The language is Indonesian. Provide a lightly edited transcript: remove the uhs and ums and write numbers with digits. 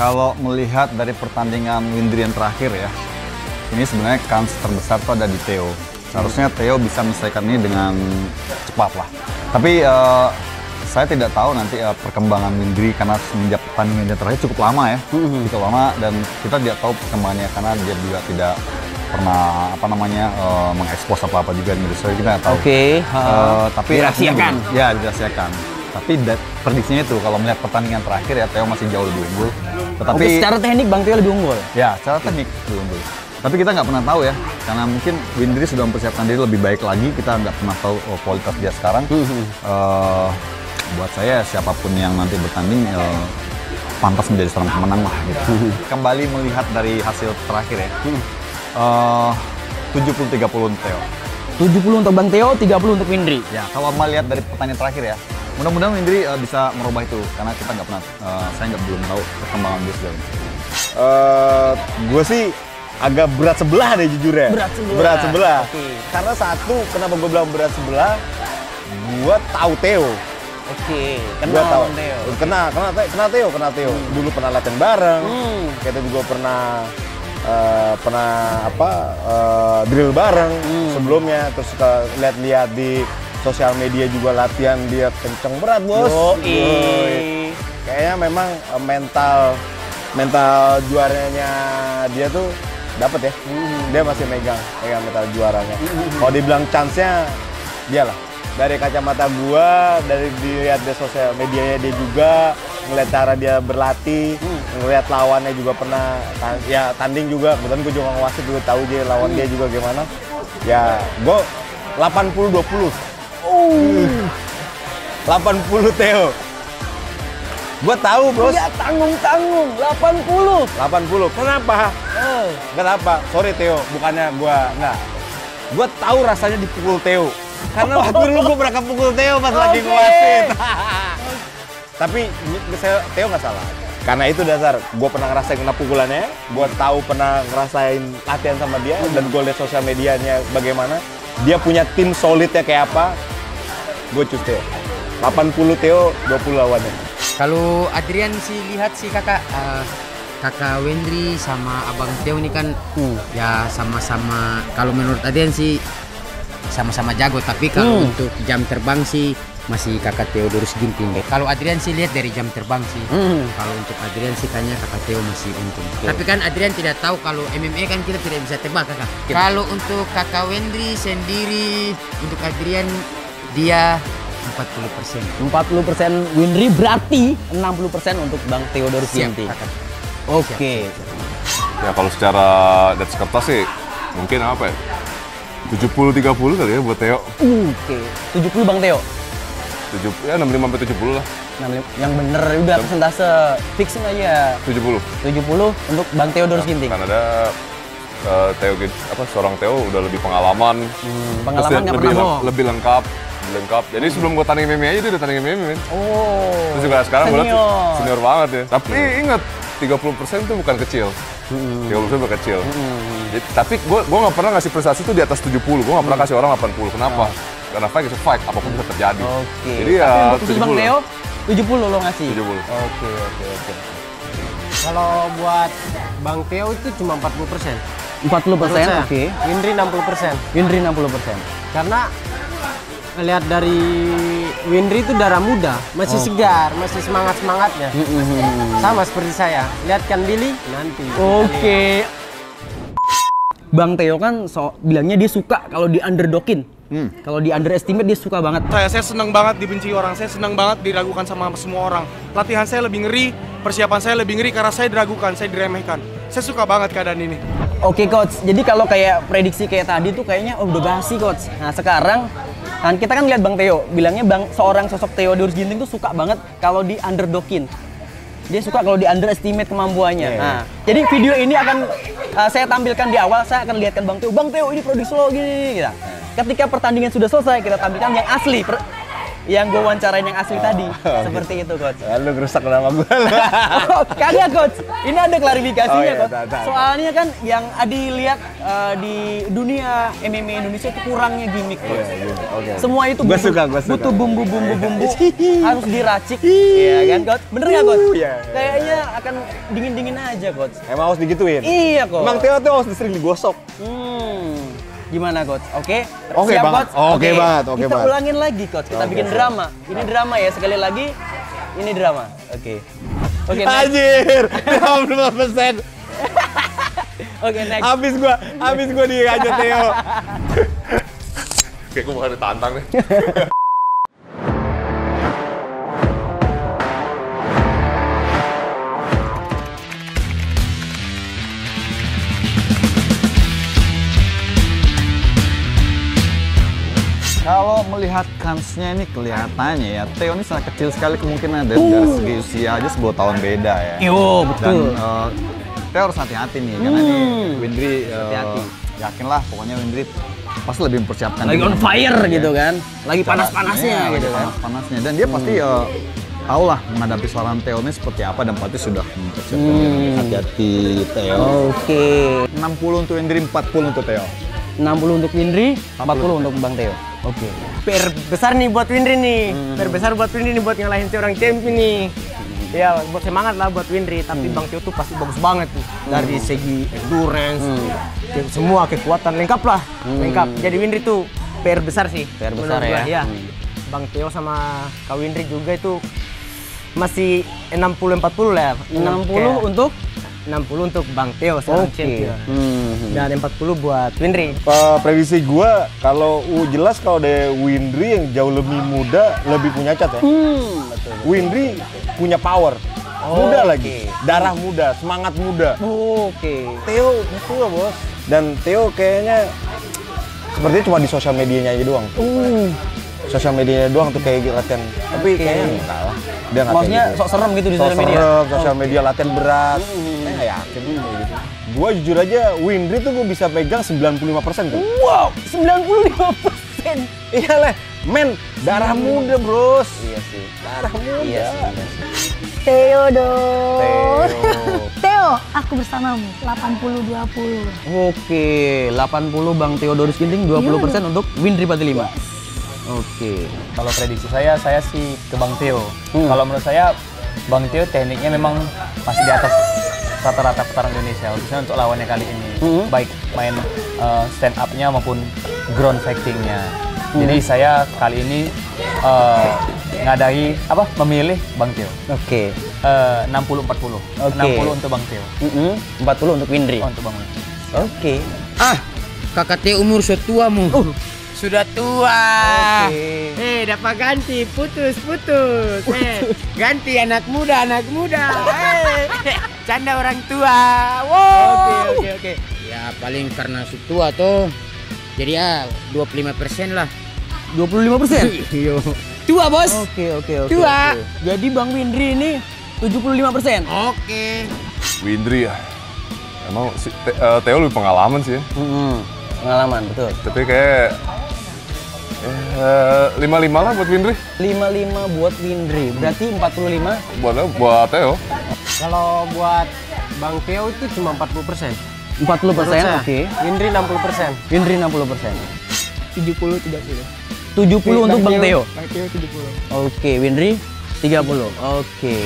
Kalau melihat dari pertandingan Windri yang terakhir ya, ini sebenarnya kans terbesar tuh ada di Theo. Seharusnya Theo bisa menyelesaikan ini dengan cepat lah. Tapi saya tidak tahu nanti perkembangan Windri karena semenjak pertandingan yang terakhir cukup lama ya, cukup lama, dan kita tidak tahu perkembangannya karena dia juga tidak pernah mengekspos apa juga di media sosial, kita nggak tahu. Tapi dirahasiakan. Ya, dirahasiakan. Tapi prediksinya itu kalau melihat pertandingan terakhir ya Theo masih jauh lebih unggul. Tetapi secara teknik Bang Theo lebih unggul. Ya, secara teknik lebih unggul. Tapi kita nggak pernah tahu ya, karena mungkin Windri sudah mempersiapkan diri lebih baik lagi. Kita nggak pernah tahu kualitas dia sekarang. Buat saya siapapun yang nanti bertanding pantas menjadi seorang pemenang lah gitu. Kembali melihat dari hasil terakhir ya. 70-30 untuk Theo. 70 untuk Bang Theo, 30 untuk Windri. Ya, kalau melihat dari pertandingan terakhir ya, mudah-mudahan Windri bisa merubah itu karena kita nggak pernah, saya belum tahu perkembangan dia sejauh ini. Gue sih agak berat sebelah deh jujur ya. Berat sebelah. Okay. Karena satu, kenapa gue bilang berat sebelah? Gue tahu Theo. Kenal tahu Theo. Kenal Theo. Dulu pernah latihan bareng. Kita juga pernah drill bareng sebelumnya. Terus lihat-lihat di sosial media juga latihan dia kenceng berat, bos. Kayaknya memang mental juaranya dia tuh dapat ya. Dia masih megang mental juaranya. Kalau dibilang chance-nya dialah. Dari kacamata gua, dari dilihat di sosial medianya dia juga, ngeliat cara dia berlatih, ngeliat lawannya juga pernah tanding juga. Kebetulan gua juga ngewasit juga tahu dia lawan dia juga gimana. Ya, gua 80-20. 80 Theo. Gua tahu, bos. Ya tanggung-tanggung 80. Kenapa? Kenapa? Sorry Theo, bukannya gua enggak. Gua tahu rasanya dipukul Theo. Karena waktu dulu gua pernah kepukul Theo pas lagi ngewasit. Tapi Theo nggak salah. Karena itu dasar, gue pernah ngerasain kena pukulannya, gue tahu pernah ngerasain latihan sama dia, dan gue lihat sosial medianya bagaimana. Dia punya tim solidnya kayak apa, gue cus Theo. 80 Theo, 20 lawannya. Kalau Adrian sih lihat sih kakak Wendri sama Abang Theo ini kan ya sama-sama, kalau menurut Adrian sih sama-sama jago, tapi kalau untuk jam terbang sih masih kakak Theodorus Ginting. Kalau Adrian sih lihat dari jam terbang sih. Kalau untuk Adrian sih kayaknya kakak Theo masih untung. Tapi kan Adrian tidak tahu kalau MMA kan kita tidak bisa tebak kakak. Kalau untuk kakak Wendri sendiri, untuk Adrian dia 40%. 40% Windri berarti 60% untuk Bang Theodorus Ginting. Oke. Ya kalau secara dats kertas sih mungkin apa ya? 70-30 kali ya buat Theo. Oke. 70 Bang Theo. 65-70 lah. Yang bener udah persentase fixing aja. 70 untuk Bang Theodorus Ginting. Karena ada seorang Theo udah lebih pengalaman. Pengalaman nggak pernah bohong. Lebih lengkap. Jadi sebelum gue tanding MMA aja dia udah tanding MMA. Terus juga sekarang gue senior banget ya. Tapi ingat 30% itu bukan kecil. 30% bukan kecil. Jadi, tapi gue nggak pernah ngasih prestasi itu di atas 70. Gue nggak pernah kasih orang 80. Kenapa? Karena fight is a fight, apapun bisa terjadi. Jadi ya 70 Bang Theo, 70 lo ngasih? 70. Oke. Kalau buat Bang Theo itu cuma 40%. 40%, oke. Windri 60%. Windri 60%. Karena lihat dari Windri itu darah muda, masih segar, masih semangat-semangatnya. Sama seperti saya. Lihatkan Billy nanti. Oke. Bang Theo kan bilangnya dia suka kalau di underdogin. Kalau di underestimate dia suka banget. Saya senang banget dibenci orang, saya senang banget diragukan sama semua orang. Latihan saya lebih ngeri, persiapan saya lebih ngeri karena saya diragukan, saya diremehkan. Saya suka banget keadaan ini. Oke coach, jadi kalau kayak prediksi kayak tadi tuh kayaknya udah basi coach. Nah sekarang kan kita kan lihat Bang Theo, bilangnya seorang sosok Theodorus Ginting tuh suka banget kalau di underdogin. Dia suka kalau di underestimate kemampuannya. Nah, jadi video ini akan saya tampilkan di awal, saya akan lihatkan Bang Theo ini prediksi lo gini gitu. Ketika pertandingan sudah selesai, kita tampilkan yang asli yang gue wawancarain yang asli tadi. Seperti itu, Coach. Lu ngerusak nama gue. Oh, kagak, Coach. Ini ada klarifikasinya, Oh, iya, Coach. tak. Soalnya kan yang Adi lihat di dunia MMA Indonesia itu kurangnya gimmick, Coach. Oke. Semua itu Gua suka. butuh bumbu-bumbu harus diracik. Iya kan, Coach? Bener nggak, Coach? Iya. Kayaknya akan dingin-dingin aja, Coach. Emang harus digituin? Iya, Coach. Emang Theo tuh harus sering digosok. Gimana, Coach? Oke? Oke Siap, banget. Coach? Oke banget, oke Kita banget. ulangin lagi, Coach. Kita bikin drama. Ini drama ya, sekali lagi. Ini drama. Oke. Oke, next. Anjir, 50%. Oke, next. Abis gua diajak Theo. Kayak gue bakal ditantang nih. Kalau melihat kansnya ini kelihatannya ya, Theo ini sangat kecil sekali kemungkinan dari segi usia aja 10 tahun beda ya. Yo, betul. Dan Theo harus hati-hati nih, karena nih Windri Hati-hati. yakin lah pokoknya Windri pasti lebih mempersiapkan Lagi diri. on fire Ya. gitu kan. Lagi panas-panasnya Iya, gitu lagi kan. panas-panasnya. Dan dia pasti tahu lah menghadapi seorang Theo ini seperti apa dan pasti sudah mempersiapkan diri. Hati-hati Theo. Oke. 60 untuk Windri, 40 untuk Theo. 60 untuk Windri, 40 untuk Bang Theo. Oke. PR besar nih buat Windri nih. PR besar buat Windri nih buat ngalahin si orang champion nih. Ya, buat semangat lah buat Windri. Tapi Bang Theo tuh pasti bagus banget tuh. Dari segi endurance, semua kekuatan lengkap lah. Lengkap. Jadi Windri tuh PR besar sih. PR besar menurut ya. gua, Bang Theo sama Kak Windri juga itu masih 60-40 lah. 60 untuk 60 untuk Bang Theo seorang champion. Dan 40 buat Windri. Prediksi gua kalau jelas kalau ada Windri yang jauh lebih muda, lebih punya cat ya. Windri punya power. Muda lagi. Darah muda, semangat muda. Oke. Theo tua, Bos. Dan Theo kayaknya sepertinya cuma di sosial medianya aja doang. Sosial medianya doang tuh kayak latihan. Tapi kayaknya enggak lah. Dia nggak Maksudnya kayak gitu. sok serem gitu di Sok sosial media. serem, sosial media latihan berat. Saya nggak yakin kayak gitu. Gua jujur aja Windri tuh gua bisa pegang 95% tuh. Wow, 95%. Iya lah, men, darah muda, Bros. Iya sih. Darah muda. Iya sih. Theo dong. Theo, aku bersamamu. 80-20. Oke, 80 Bang Theodorus Ginting, 20% untuk Windri 45. Oke. Kalau prediksi saya sih ke Bang Theo. Kalau menurut saya, Bang Theo tekniknya memang masih di atas rata-rata petarung Indonesia, khususnya untuk lawannya kali ini. Baik main stand up-nya maupun ground fighting-nya. Jadi saya kali ini memilih Bang Theo. Oke. 60-40. Oke. 60 untuk Bang Theo. 40 untuk Windri. Oh, untuk Bang Theo. Oke. Kakak Theo umur setuamu. Sudah tua. Eh, dapat ganti, putus. Ganti anak muda. Canda orang tua. Wow. Oke. Ya paling karena setua tuh. Jadi ya 25% lah. 25%? Iya. Tua, Bos. Oke. Tua. Oke. Jadi Bang Windri ini 75%. Oke. Windri ya. Emang Theo lebih pengalaman sih ya. Pengalaman, betul. Tapi kayak 55 lah buat Windri. 55 buat Windri. Berarti 45. Buat Theo. Kalau buat Bang Theo itu cuma 40%. 40%, oke. Windri 60%. Windri 60%. 70-30. 70 untuk Bang Theo. Bang Theo 70. Oke, Windri 30. Oke.